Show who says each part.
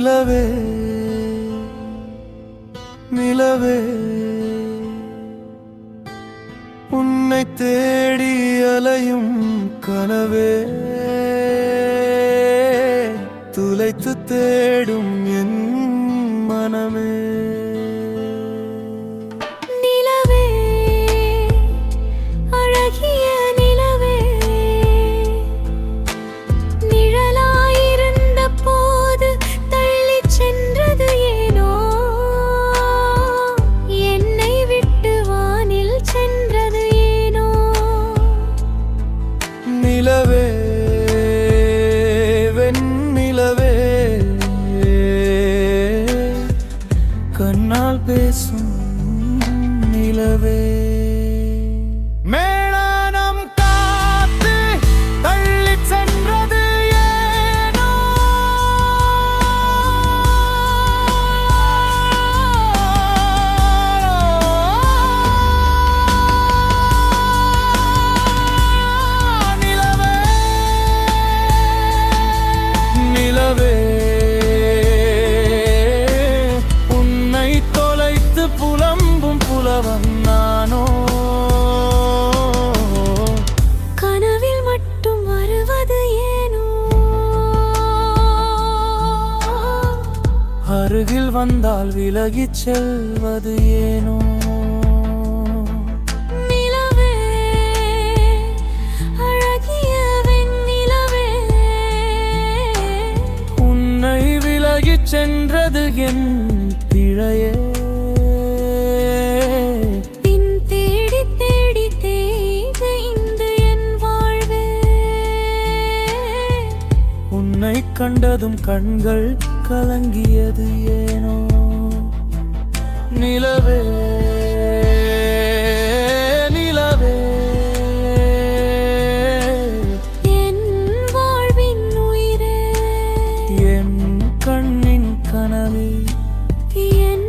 Speaker 1: நிலவே நிலவே உன்னை தேடி அலையும் கனவே துளைத்து தேடும் என் மனமே
Speaker 2: நிலவே அழகிய நிலவே நிழலாயிருந்த போது தள்ளிச் சென்றது ஏனோ என்னை விட்டு வானில் சென்றது ஏனோ
Speaker 1: நிலவே வெண்ணிலவே கண்ணால் பேசும் நிலவே மேளனம் காத்து தள்ளிச் சென்றது ஏனோ நிலவே நிலவே உன்னை தொலைத்து புலம்பும் புலவன் நானோ
Speaker 2: கனவில் மட்டும் வருவது ஏனோ
Speaker 1: அருகில் வந்தால் விலகிச் செல்வது ஏனோ
Speaker 2: நிலவே அழகிய வெண்ணிலவே
Speaker 1: உன்னை விலகிச் சென்றது என் பிழையே
Speaker 2: பின் தேடி தேடி தேய்ந்து என் வாழ்வே
Speaker 1: உன்னை கண்டதும் கண்கள் கலங்கியது ஏனோ நிலவே நிலவே
Speaker 2: என் வாழ்வின் உயிரே
Speaker 1: என் கண்ணின் கனவே
Speaker 2: என்